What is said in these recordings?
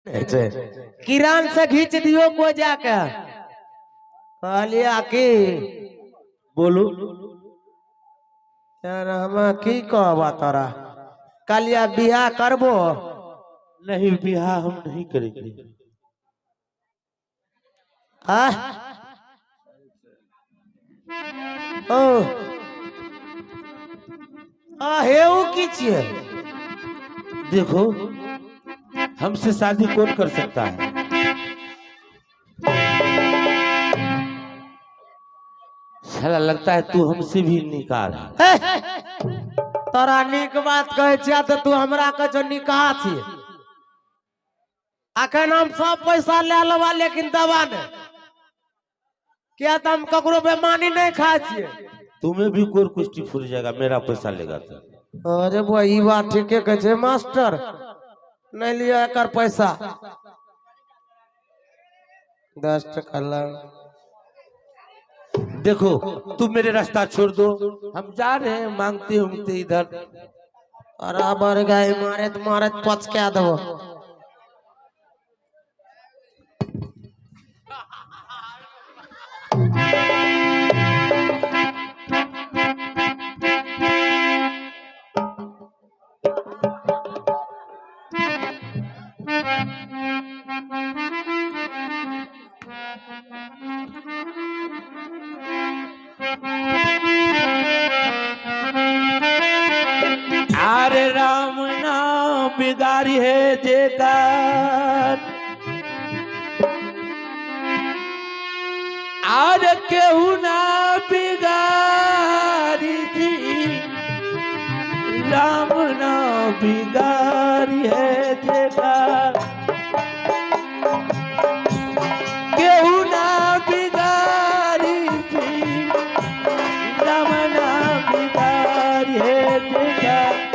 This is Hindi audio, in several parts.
किरान से घींच दियो को जाके कहलिया कि बोलो यार हम की कहबा तोरा कहलिया बियाह करबो नहीं बियाह हम नहीं करेंगे। हाँ ओ हेऊ की छिए देखो हमसे शादी कौन कर सकता है? साला लगता है तू हमसे भी निकाल है। तोरा निक बात कहे छिया तो तू हमरा के जो निकाह छी अखन हम सब पैसा ले लेबा लेकिन दवा नहीं क्या तो हम ककरो बेमानी नहीं खाए छिए। तुम्हें भी कोई कुछ फूट जाएगा मेरा पैसा लेगा तो। अरे भाई बात ठीक है कहे मास्टर नहीं लिया कर पैसा 10 टका लग। देखो तुम मेरे रास्ता छोड़ दो हम जा रहे हैं मांगते उंगते इधर। अरे बर गए मारे पच क्या दबो अरे राम नाम बिगाड़ी है जेकर आज केहू ना बिगाड़ी थी राम नाम बिगाड़ी है जेकर केहू ना बिगाड़ी थी राम नाम बिगाड़ी है जेकर।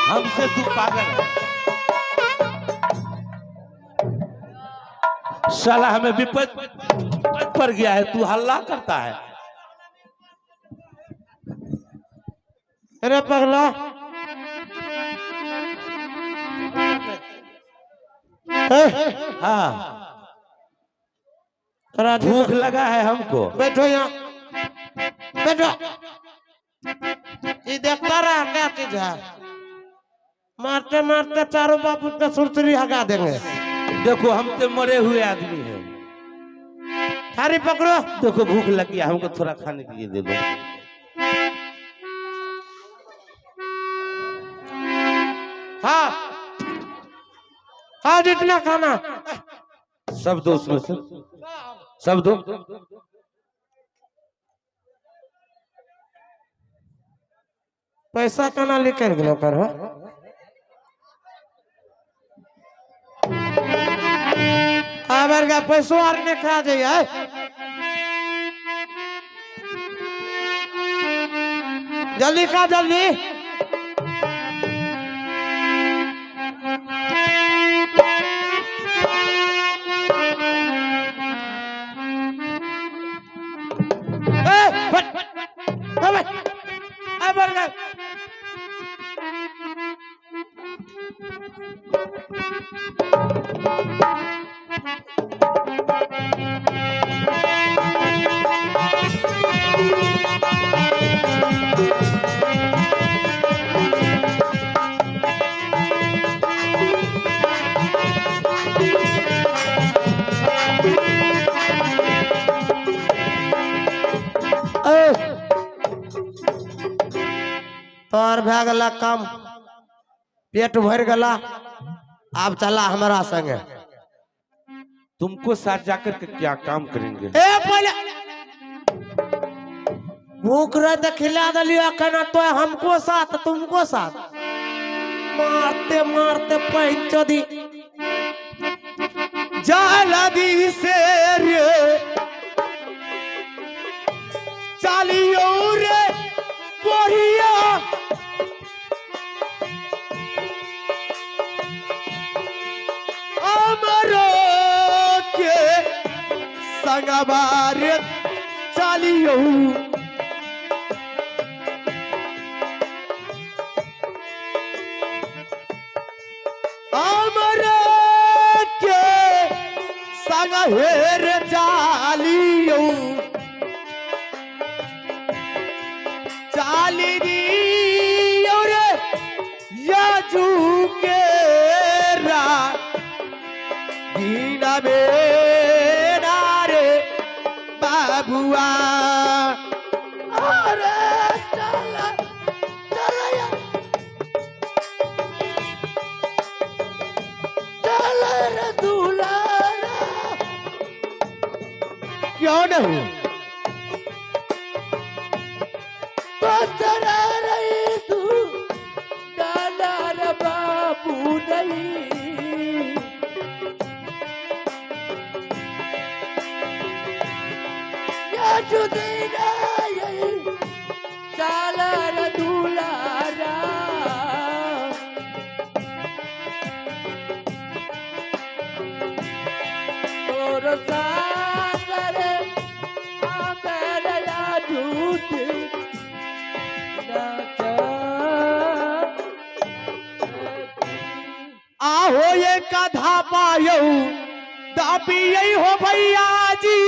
हमसे तू पागल है साला हमें विपद पर गया है तू हल्ला करता है। अरे पगला हाँ भूख लगा है हमको। बैठो यहाँ बैठो ये देखता रहा क्या चीज है मारते मारते चारों बापू का सुरसुरी हगा देंगे। देखो हम तो मरे हुए आदमी हैं। थारी पकड़ो देखो भूख लग गया हमको थोड़ा खाने के लिए दे दो। हाँ हाँ जितना खाना सब दो उसमें से सब दो। पैसा कना लेकर गलो कर हो आबर का पैसो आर ने खा जाइए जल्दी खा जल्दी तोर भै गला काम पेट भर गला अब चला हमारा संगे। तुमको साथ जाकर के क्या काम करेंगे? ए पहले भूख रहे तो खिला दिलियो कहना तो हमको साथ तुमको साथ मारते मारते पंचो दी जाला दी से रे चालियो रे कोरिया संगवार चलियो हमरे के संग हेर चालियो चाली दियो रे याजू के रा दीना बेना रे बाबुआ अरे चला चला या चला रे दुलारा क्यों नहीं बचरा रही तू दादा रे बाबू नहीं जुदीना सालर दुलारा और सागर मेरा झूठ आहो ये कथा पायो दापी यही हो भैया जी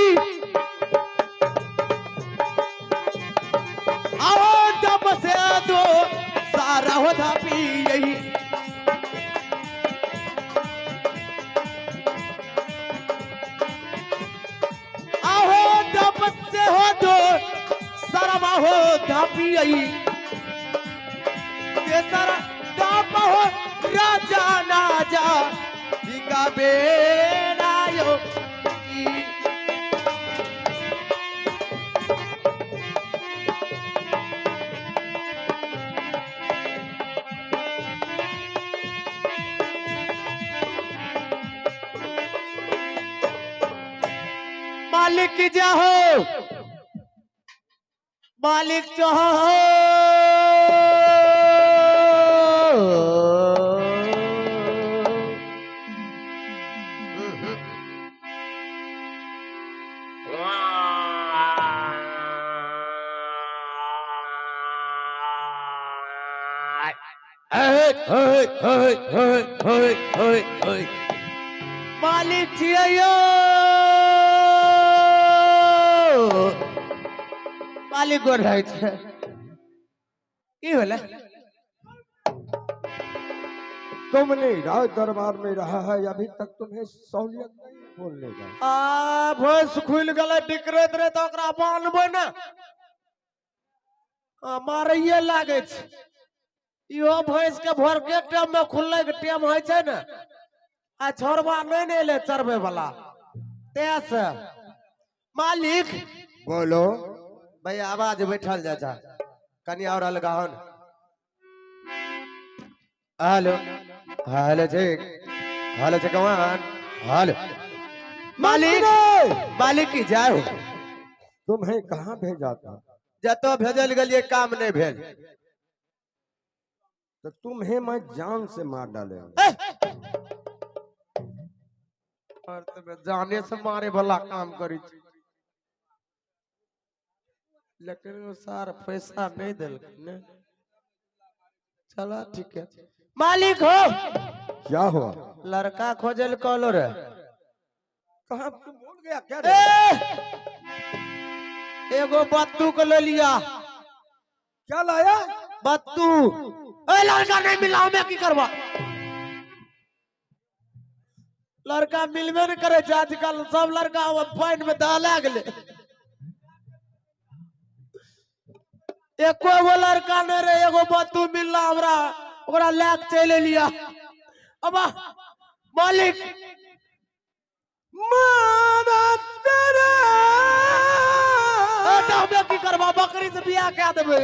आओ जब से दो सारा हो था पी यही आओ जब से हो दो सारा हो था पी यही ये सारा दाप हो राजा ना जा दिखा बेना यो मालिक जो हो मालिक जो हो मालिक जियो मालिक गोर रहे थे की होला तुमने राज दरबार में रहा है अभी तक तुम्हें सहूलियत नहीं बोलने का भैंस खुल गले डिकरैत रे तो ओकरा बांधबो ना मारैये लागे छै इहो भैंस के भोर के टाइम में खुलले के टाइम होय छै ना आ छोरबा नहीं ने ले चरबे वाला तेस मालिक बोलो भाई आवाज बैठल जा जा कनी और लगाओ ना हेलो हेलो जी कमान हेलो मालिक मालिक की जाओ तुम्हें कहाँ भेजा था जतो भेजल गलिए काम नहीं भेल तो तुम्हें मैं जान से मार डाले जाने से मारे वाला काम करी लेकिन वो सार पैसा नहीं दिल चला ठीक है मालिक हो क्या हुआ लड़का खोजल कॉलो रे कहाँ तुम भूल गया क्या एगो बत्तू को ले लिया क्या लाया बत्तू लड़का नहीं मिला मैं की करवा लड़का मिलबे नहीं करे आजकल सब लड़का पानी में दहला गए एको गो लड़का नहीं रहे एगो बत्तू मिलला हमरा ओकरा लैक चले लिया अब मालिक हमें की करवा बकरी से बियाह क्या देवे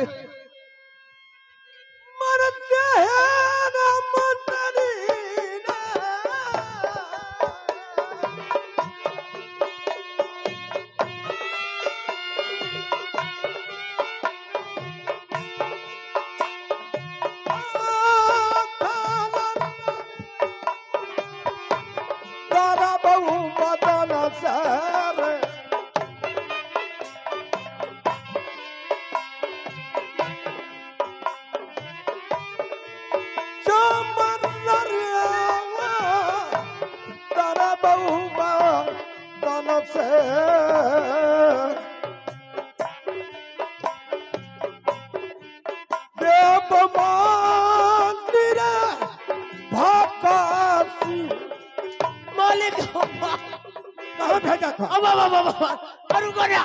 भेजा था? अब अरे रुको ना,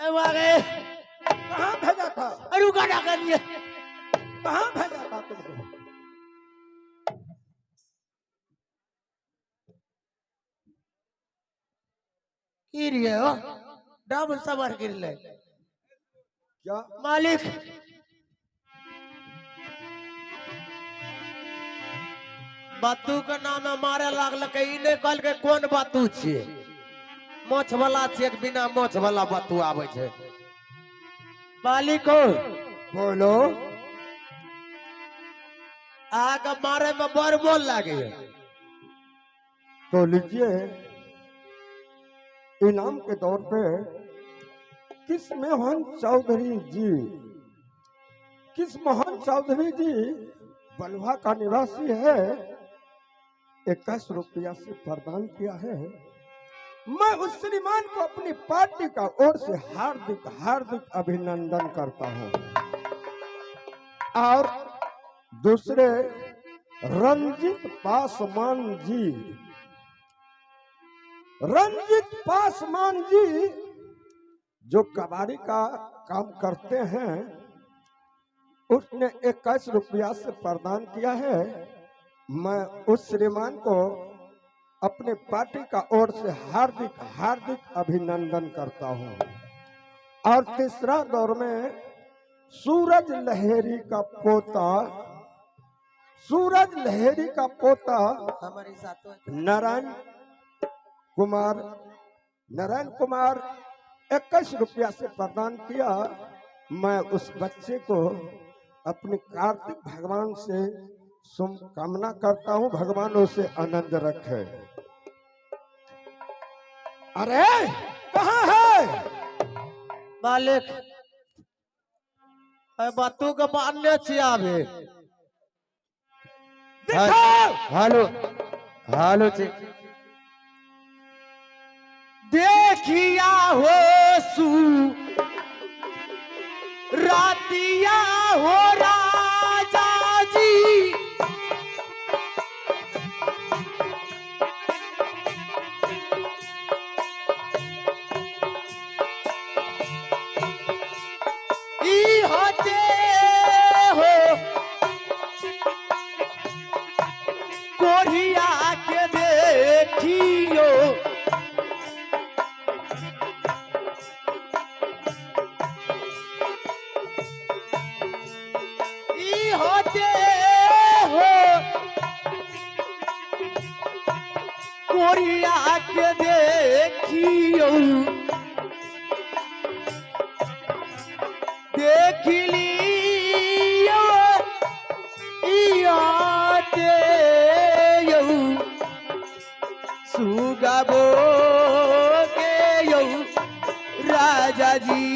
ए वागे कहाँ भेजा था? अरे रुको ना करिए, कहाँ भेजा था तुमको? गिरिए हो डबल सवार गिर ले क्या? मालिक बातू के नाम मारे लागल के ई नहीं कहल के कौन बातू छिए मोछ वाला छिए कि बिना मोछ वाला बातू आवे छे मालिक हो बोलो। आगे मारे में बड़ मोल लागे तो लीजिए, इनाम के तौर पे किस मोहन चौधरी जी, किस मोहन चौधरी जी बलवा का निवासी है, 21 रुपया से प्रदान किया है। मैं उस श्रीमान को अपनी पार्टी का ओर से हार्दिक हार्दिक अभिनंदन करता हूं। और दूसरे रंजित पासवान जी, रंजित पासवान जी जो कबाड़ी का काम करते हैं, उसने 21 रुपया से प्रदान किया है। मैं उस श्रीमान को अपने पार्टी का ओर से हार्दिक हार्दिक अभिनंदन करता हूं। और तीसरा दौर में सूरज लहेरी का पोता, सूरज लहेरी का पोता हमारे साथ नारायण कुमार 21 रुपया से प्रदान किया। मैं उस बच्चे को अपने कार्तिक भगवान से शुभकामना करता हूं, भगवान उसे आनंद रखे। अरे कहाँ है मालिक बातू के मान्य छिए आवे दिखाओ। हेलो हेलो जी, देखिया हो सू रातिया हो राजा जी ई होते हो कोरिया के देखियो ई होते हो कोरिया के देखियो देख लियो ई आते यौ सुगाबो के यौ राजा जी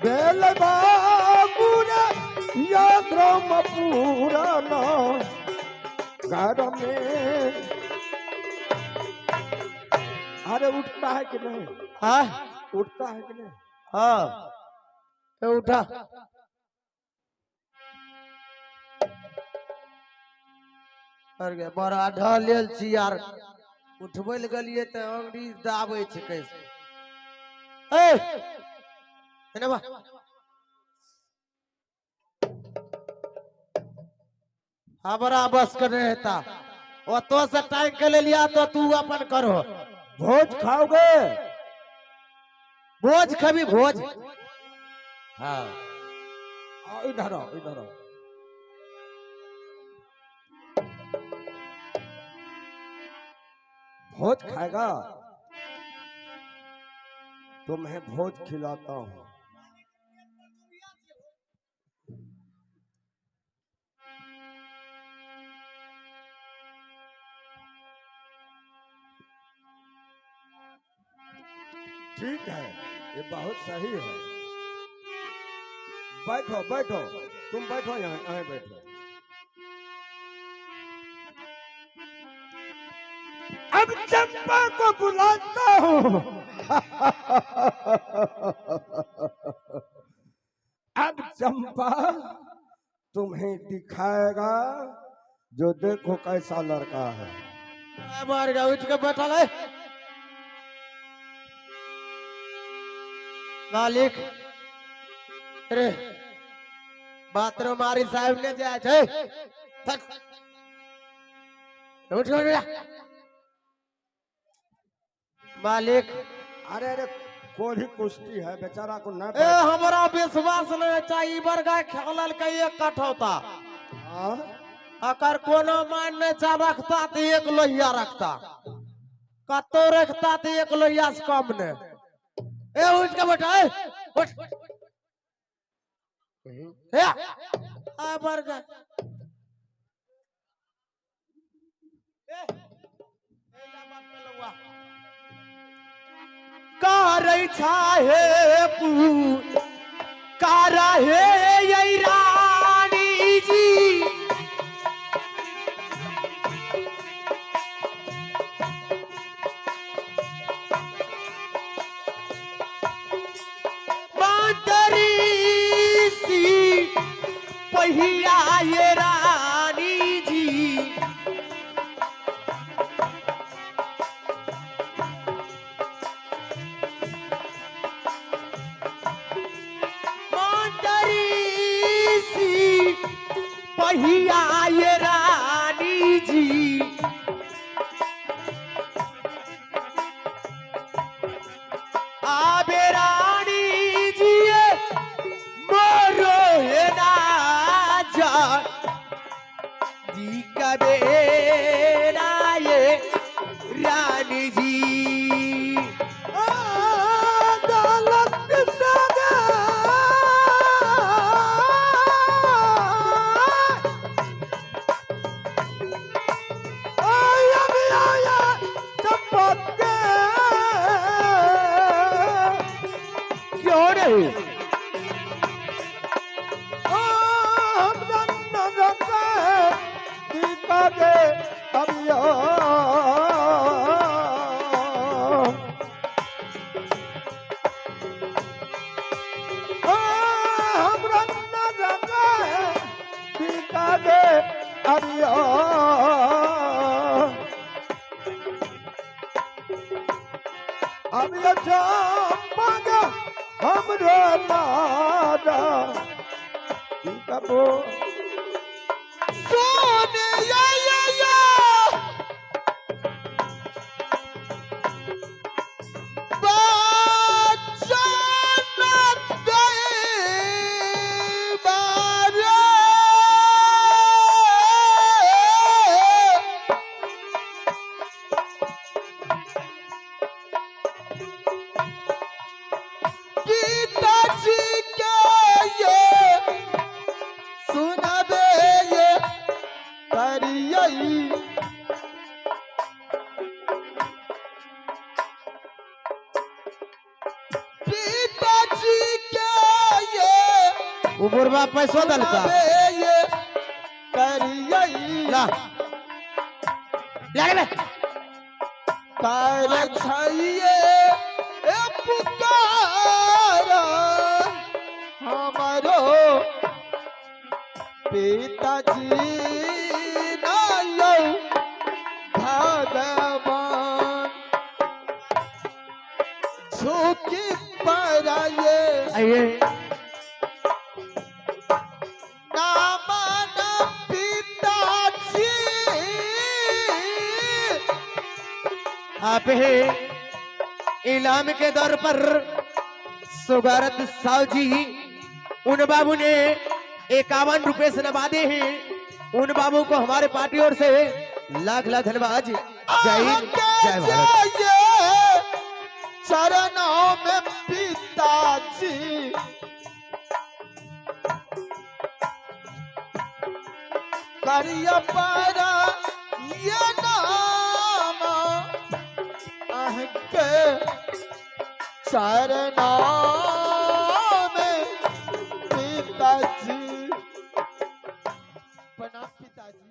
बेल बाबूरा याद्रम पुराना घर में। अरे उठता है कि नहीं? हाँ उठता है कि नहीं? हाँ तो उठा कर गया बड़ा ढल छी यार उठबै ले गलिए त अंगड़ी दाबै छै कैसे ए बा हमारा बस कर रहता ओ तो से टाइम के ले लिया तो तू अपन करो भोज खाओगे? भोज खबी भोज हाँ आओ इधर आओ, इधर आओ। भोज खाएगा तुम्हें भोज खिलाता हूँ। ठीक है, ये बहुत सही है। बैठो बैठो, तुम बैठो यहाँ, यहाँ बैठो। अब चंपा को बुलाता हूँ। अब चंपा तुम्हें दिखाएगा, जो देखो कैसा लड़का है। मार गया उठ के बैठा है मालिक। अरे बाथरूम मारी साहब ने जाए छे। उठ गया मालिक। अरे अरे कोई कुश्ती है, बेचारा को न ए हमारा विश्वास नहीं चाहिए। बरगा खेलल के एक कठौता अकर कोनो मान नहीं चा रखता तो एक लोहिया रखता, कतो रखता तो एक लोहिया से कम ने। ए उठ के बैठा है, उठ ए आ बरगा कारई छाहे पू कारा है ये रानी जी। बांदरी सी पहिया ये रानी जी। पहिया ये रानी जी। आबे रानी जी मोरो है ना जा जी कबे ना ये रानी जी। अब ये चंपा हमरो मारा कबो सोने या बुरबा पैसो दलता ला ले कर छइए ए पुकारा हमारो पिताजी ना लो भगवान झुकी पड़ाए आइए आप इनाम के दौर पर सुगारत साहु जी उन बाबू ने 51 रुपए से नवादे हैं। उन बाबू को हमारे पार्टी ओर से लाख लाख धन्यवाद। जय हिंद, जय भारत। चरणों में पिताजी करिया पारा ये नाम के चरणा में पिताजी प्रणाम पिताजी।